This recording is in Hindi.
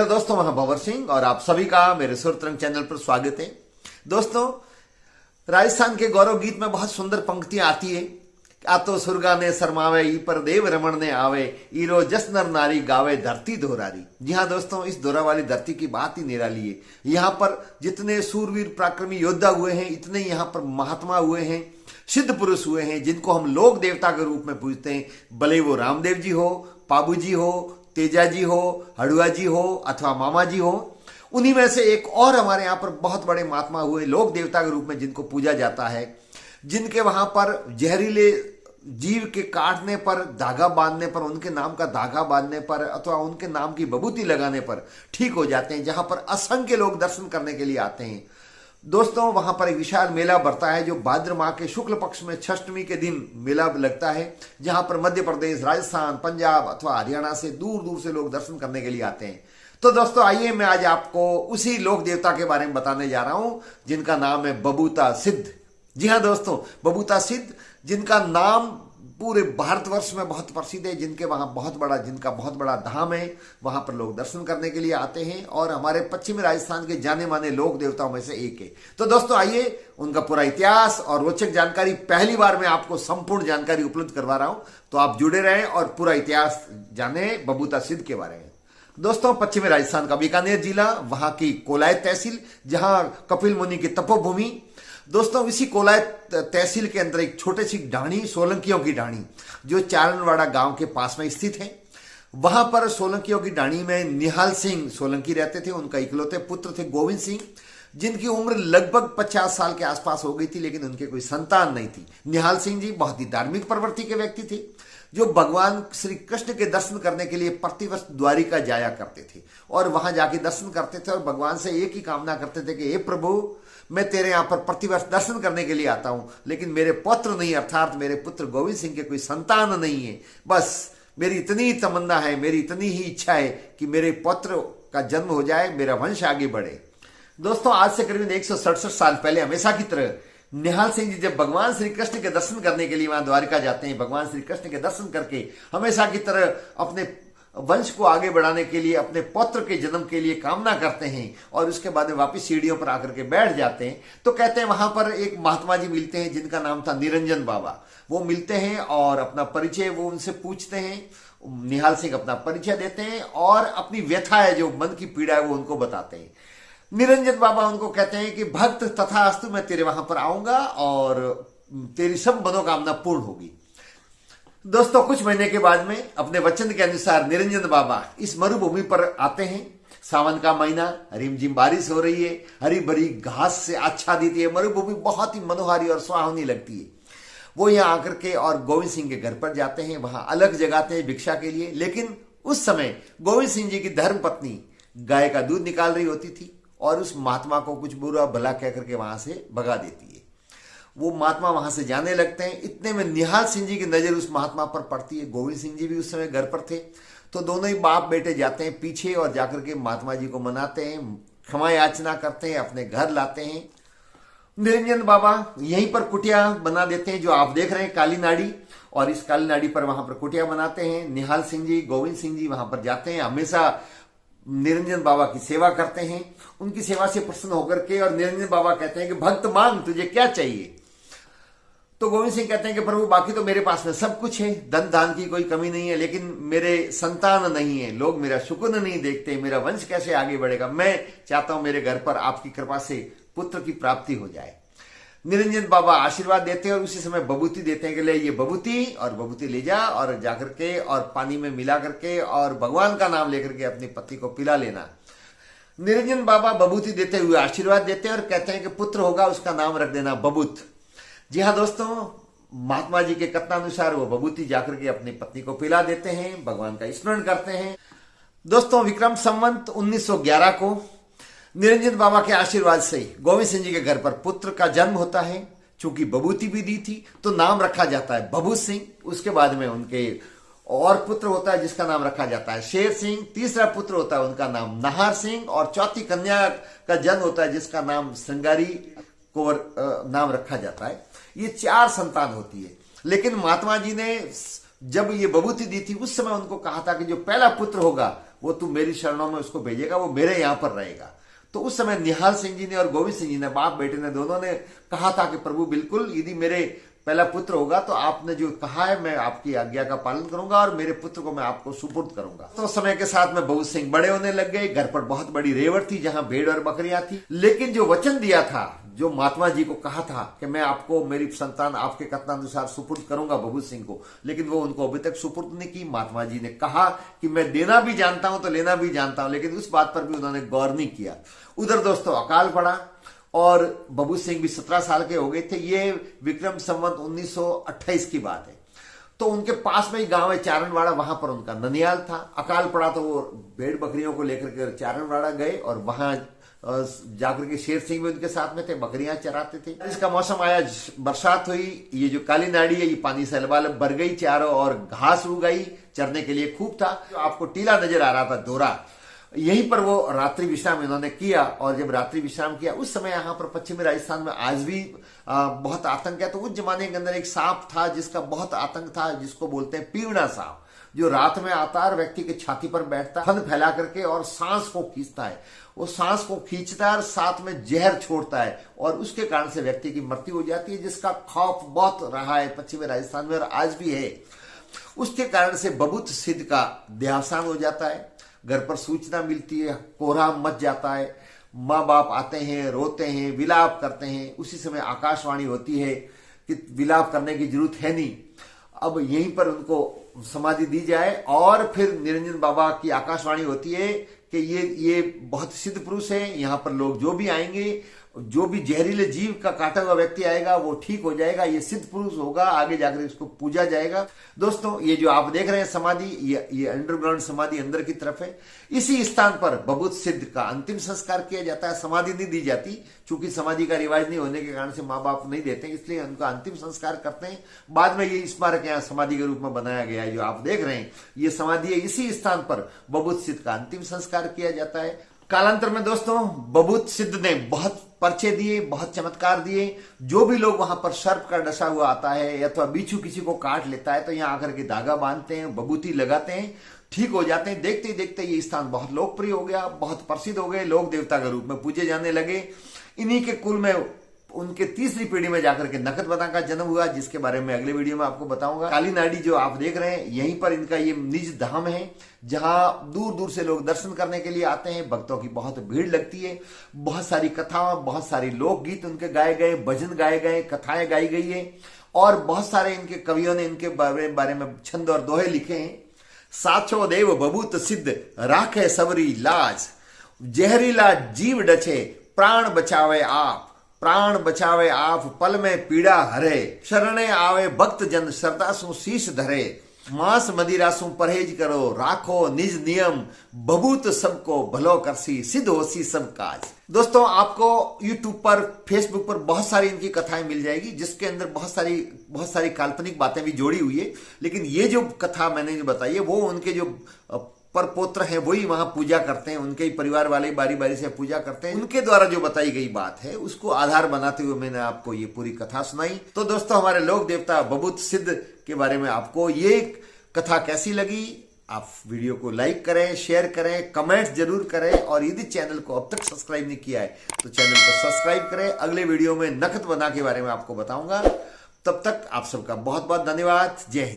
हेलो दोस्तों, मैं भंवर सिंह और आप सभी का मेरे सुर तरंग चैनल पर स्वागत है। दोस्तों, राजस्थान के गौरव गीत में बहुत सुंदर पंक्तियां आती है। आ तो सुरगा ने शरमावे, ई पर देव रमण ने आवे, ईरो जस नर नारी गावे धरती दोहरारी। जी हाँ दोस्तों, इस दोहरा वाली धरती की बात ही निराली है। यहाँ पर जितने सूरवीर पराक्रमी योद्धा हुए हैं, इतने यहाँ पर महात्मा हुए हैं, सिद्ध पुरुष हुए हैं, जिनको हम लोक देवता के रूप में पूजते हैं। भले वो रामदेव जी हो, पाबू जी हो, तेजा जी हो, हड़ुआ जी हो अथवा मामा जी हो। उन्हीं में से एक और हमारे यहाँ पर बहुत बड़े महात्मा हुए लोक देवता के रूप में, जिनको पूजा जाता है, जिनके वहां पर जहरीले जीव के काटने पर, धागा बांधने पर, उनके नाम का धागा बांधने पर अथवा उनके नाम की विभूति लगाने पर ठीक हो जाते हैं, जहां पर असंख्य लोग दर्शन करने के लिए आते हैं। दोस्तों, वहां पर एक विशाल मेला बढ़ता है, जो भाद्र माह के शुक्ल पक्ष में छष्टमी के दिन मेला लगता है, जहां पर मध्य प्रदेश, राजस्थान, पंजाब अथवा हरियाणा से दूर दूर से लोग दर्शन करने के लिए आते हैं। तो दोस्तों, आइए मैं आज आपको उसी लोक देवता के बारे में बताने जा रहा हूं, जिनका नाम है बबूता सिद्ध। जी हाँ दोस्तों, बबूता सिद्ध, जिनका नाम पूरे भारतवर्ष में बहुत प्रसिद्ध है, जिनका बहुत बड़ा धाम है। वहां पर लोग दर्शन करने के लिए आते हैं और हमारे पश्चिमी राजस्थान के जाने माने लोक देवताओं में से एक है। तो दोस्तों, आइए उनका पूरा इतिहास और रोचक जानकारी, पहली बार मैं आपको संपूर्ण जानकारी उपलब्ध करवा रहा हूं, तो आप जुड़े रहें और पूरा इतिहास जाने बबूता सिद्ध के बारे में। दोस्तों, पश्चिमी राजस्थान का बीकानेर जिला, वहां की कोलायत तहसील, जहां कपिल मुनि की तपोभूमि। दोस्तों, इसी कोलायत तहसील के अंदर एक छोटी सी ढाणी, सोलंकियों की ढाणी, जो चारणवाड़ा गांव के पास में स्थित है। वहां पर सोलंकियों की ढाणी में निहाल सिंह सोलंकी रहते थे। उनका इकलौते पुत्र थे गोविंद सिंह, जिनकी उम्र लगभग 50 साल के आसपास हो गई थी, लेकिन उनके कोई संतान नहीं थी। निहाल सिंह जी बहुत ही धार्मिक प्रवृत्ति के व्यक्ति थे, जो भगवान श्री कृष्ण के दर्शन करने के लिए प्रतिवर्ष द्वारिका जाया करते थे और वहां जाके दर्शन करते थे और भगवान से एक ही कामना करते थे कि हे प्रभु, मैं तेरे यहां पर प्रतिवर्ष दर्शन करने के लिए आता हूं, लेकिन मेरे पुत्र नहीं, अर्थात मेरे पुत्र गोविंद सिंह के कोई संतान नहीं है। बस मेरी इतनी तमन्ना है, मेरी इतनी ही इच्छा है कि मेरे पुत्र का जन्म हो जाए, मेरा वंश आगे बढ़े। दोस्तों, आज से करीबन 167 साल पहले, हमेशा की तरह, निहाल सिंह जी जब भगवान श्री कृष्ण के दर्शन करने के लिए वहां द्वारिका जाते हैं, भगवान श्री कृष्ण के दर्शन करके हमेशा की तरह अपने वंश को आगे बढ़ाने के लिए, अपने पुत्र के जन्म के लिए कामना करते हैं और उसके बाद में वापस सीढ़ियों पर आकर के बैठ जाते हैं। तो कहते हैं वहां पर एक महात्मा जी मिलते हैं, जिनका नाम था निरंजन बाबा। वो मिलते हैं और अपना परिचय वो उनसे पूछते हैं। निहाल सिंह अपना परिचय देते हैं और अपनी व्यथा है, जो मन की पीड़ा है, वो उनको बताते हैं। निरंजन बाबा उनको कहते हैं कि भक्त तथास्तु, मैं तेरे वहां पर आऊंगा और तेरी सब मनोकामना पूर्ण होगी। दोस्तों, कुछ महीने के बाद में अपने वचन के अनुसार निरंजन बाबा इस मरुभूमि पर आते हैं। सावन का महीना, रिमझिम बारिश हो रही है, हरी भरी घास से आच्छादित है मरुभूमि, बहुत ही मनोहारी और सुहावनी लगती है। वो यहाँ आकर के और गोविंद सिंह के घर पर जाते हैं, वहां अलग जगाते हैं भिक्षा के लिए। लेकिन उस समय गोविंद सिंह जी की धर्म पत्नी गाय का दूध निकाल रही होती थी और उस महात्मा को कुछ बुरा भला कहकर के वहां से भगा देती है। वो महात्मा वहां से जाने लगते हैं। इतने में निहाल सिंह जी की नजर उस महात्मा पर पड़ती है। गोविंद सिंह जी भी उस समय घर पर थे, तो दोनों ही बाप बेटे जाते हैं पीछे और जाकर के महात्मा जी को मनाते हैं, क्षमा याचना करते हैं, अपने घर लाते हैं। निरंजन बाबा यहीं पर कुटिया बना देते हैं, जो आप देख रहे हैं, काली नाड़ी, और इस काली नाड़ी पर वहां पर कुटिया बनाते हैं। निहाल सिंह जी, गोविंद सिंह जी वहां पर जाते हैं, हमेशा निरंजन बाबा की सेवा करते हैं। उनकी सेवा से प्रसन्न होकर के और निरंजन बाबा कहते हैं कि भक्त मांग, तुझे क्या चाहिए? तो गोविंद सिंह कहते हैं कि प्रभु, बाकी तो मेरे पास में सब कुछ है, धन धान की कोई कमी नहीं है, लेकिन मेरे संतान नहीं है, लोग मेरा शुक्र नहीं देखते, मेरा वंश कैसे आगे बढ़ेगा? मैं चाहता हूं मेरे घर पर आपकी कृपा से पुत्र की प्राप्ति हो जाए। निरंजन बाबा आशीर्वाद देते हैं और उसी समय बबूती देते हैं कि ले ये बबूती, और बबूती ले जा और जाकर के और पानी में मिला करके और भगवान का नाम लेकर के अपनी पति को पिला लेना। निरंजन बाबा बबूती देते हुए आशीर्वाद देते हैं और कहते हैं कि पुत्र होगा, उसका नाम रख देना बबूत। जी हाँ दोस्तों, महात्मा जी के कथनानुसार वो बबूती जाकर के अपनी पत्नी को पिला देते हैं, भगवान का स्मरण करते हैं। दोस्तों, विक्रम संवत 1911 को निरंजन बाबा के आशीर्वाद से गोविंद सिंह जी के घर पर पुत्र का जन्म होता है। चूंकि बबूती भी दी थी तो नाम रखा जाता है बबूत सिंह। उसके बाद में उनके और पुत्र होता है जिसका नाम रखा जाता है शेर सिंह। तीसरा पुत्र होता है, उनका नाम नाहर सिंह, और चौथी कन्या का जन्म होता है जिसका नाम श्रृंगारी कुंवर नाम रखा जाता है। ये 4 संतान होती है। लेकिन महात्मा जी ने जब ये बबूती दी थी उस समय उनको कहा था कि जो पहला पुत्र होगा वो तू मेरी शरणों में उसको भेजेगा, वो मेरे यहां पर रहेगा। तो उस समय निहाल सिंह जी ने और गोविंद सिंह जी ने, बाप बेटे ने, दोनों ने कहा था कि प्रभु बिल्कुल, यदि मेरे पहला पुत्र होगा तो आपने जो कहा है मैं आपकी आज्ञा का पालन करूंगा और मेरे पुत्र को मैं आपको सुपुर्द करूंगा। तो समय के साथ में बबूत सिंह बड़े होने लग गए। घर पर बहुत बड़ी रेवड़ थी जहां भेड़ और बकरियां थी। लेकिन जो वचन दिया था, जो महात्मा जी को कहा था कि मैं आपको मेरी संतान आपके कथनानुसार सुपुर्द करूंगा बबूत सिंह को, लेकिन वो उनको अभी तक सुपुर्द नहीं की। महात्मा जी ने कहा कि मैं देना भी जानता हूं तो लेना भी जानता हूं, लेकिन उस बात पर भी उन्होंने गौर नहीं किया। उधर दोस्तों अकाल पड़ा और बबूत सिंह भी 17 साल के हो गए थे। ये विक्रम संवत 1928 की बात है। तो उनके पास में ही गांव है चारणवाड़ा, वहां पर उनका ननियाल था। अकाल पड़ा तो वो भेड़ बकरियों को लेकर के चारणवाड़ा गए और वहां जाकर के शेर सिंह भी उनके साथ में थे, बकरियां चराते थे। इसका मौसम आया, बरसात हुई, ये जो काली नाड़ी है ये पानी से लबालब भर गई चारों और घास उग गई, चरने के लिए खूब था। आपको टीला नजर आ रहा था, दोरा, यहीं पर वो रात्रि विश्राम इन्होंने किया। और जब रात्रि विश्राम किया उस समय यहाँ पर पश्चिमी राजस्थान में आज भी बहुत आतंक है। तो उस जमाने के अंदर एक सांप था जिसका बहुत आतंक था, जिसको बोलते हैं पीवड़ा सांप, जो रात में आता है, व्यक्ति की छाती पर बैठता है, फन फैला करके और सांस को खींचता है। वो सांस को खींचता है और साथ में जहर छोड़ता है और उसके कारण से व्यक्ति की मृत्यु हो जाती है, जिसका खौफ बहुत रहा है पश्चिमी राजस्थान में और आज भी है। उसके कारण से बबूत सिद्ध का देहावसान हो जाता है। घर पर सूचना मिलती है, कोहराम मच जाता है, माँ बाप आते हैं, रोते हैं, विलाप करते हैं। उसी समय आकाशवाणी होती है कि विलाप करने की जरूरत है नहीं, अब यहीं पर उनको समाधि दी जाए। और फिर निरंजन बाबा की आकाशवाणी होती है कि ये बहुत सिद्ध पुरुष है, यहाँ पर लोग जो भी आएंगे, जो भी जहरीले जीव का काटा हुआ व्यक्ति आएगा वो ठीक हो जाएगा, ये सिद्ध पुरुष होगा, आगे जाकर इसको पूजा जाएगा। दोस्तों ये जो आप देख रहे हैं समाधि, ये अंडरग्राउंड समाधि अंदर की तरफ है। इसी स्थान पर बबूत सिद्ध का अंतिम संस्कार किया जाता है। समाधि नहीं दी जाती, क्योंकि समाधि का रिवाज नहीं होने के कारण से माँ बाप नहीं देते, इसलिए उनका अंतिम संस्कार करते हैं। बाद में ये स्मारक यहाँ समाधि के रूप में बनाया गया है। जो आप देख रहे हैं ये समाधि है, इसी स्थान पर बबूत सिद्ध का अंतिम संस्कार किया जाता है। कालांतर में दोस्तों बबूत सिद्ध ने बहुत पर्चे दिए, बहुत चमत्कार दिए। जो भी लोग वहां पर सर्प का डसा हुआ आता है अथवा बिच्छू किसी को काट लेता है तो यहाँ आकर के धागा बांधते हैं, बबूती लगाते हैं, ठीक हो जाते हैं। देखते ही देखते ये स्थान बहुत लोकप्रिय हो गया, बहुत प्रसिद्ध हो गए, लोक देवता के रूप में पूजे जाने लगे। इन्हीं के कुल में उनके तीसरी पीढ़ी में जाकर के नकद बता का जन्म हुआ, जिसके बारे में अगले वीडियो में आपको बताऊंगा। काली नाड़ी जो आप देख रहे हैं यहीं पर इनका ये निज धाम है, जहां दूर दूर से लोग दर्शन करने के लिए आते हैं। भक्तों की बहुत भीड़ लगती है, बहुत सारी कथाओं, बहुत सारी लोकगीत उनके गाए गए, भजन गाए गए, कथाएं गाई गई है और बहुत सारे इनके कवियों ने इनके बारे में छंद और दोहे लिखे हैं। साचो देव बबूत सिद्ध राखे सबरी लाज, जहरीला जीव डचे प्राण बचावे आप, प्राण बचावे आप पल में पीड़ा हरे, शरणे आवे भक्त जन श्रद्धा सु शीश धरे, मांस मदिरा सु परहेज करो, राखो निज नियम, बबूत सबको भलो करसी, सिद्ध होसी सब काज। दोस्तों आपको YouTube पर, Facebook पर बहुत सारी इनकी कथाएं मिल जाएगी, जिसके अंदर बहुत सारी काल्पनिक बातें भी जोड़ी हुई है। लेकिन ये जो कथा मैंने जो बताई है वो उनके जो पर पोत्र हैं वही वहां पूजा करते हैं, उनके ही परिवार वाले बारी बारी से पूजा करते हैं। उनके द्वारा जो बताई गई बात है उसको आधार बनाते हुए मैंने आपको ये पूरी कथा सुनाई। तो दोस्तों हमारे लोक देवता बबूत सिद्ध के बारे में आपको ये कथा कैसी लगी? आप वीडियो को लाइक करें, शेयर करें, कमेंट्स जरूर करें और यदि चैनल को अब तक सब्सक्राइब नहीं किया है तो चैनल को सब्सक्राइब करें। अगले वीडियो में नकद बना के बारे में आपको बताऊंगा। तब तक आप सबका बहुत बहुत धन्यवाद। जय हिंद।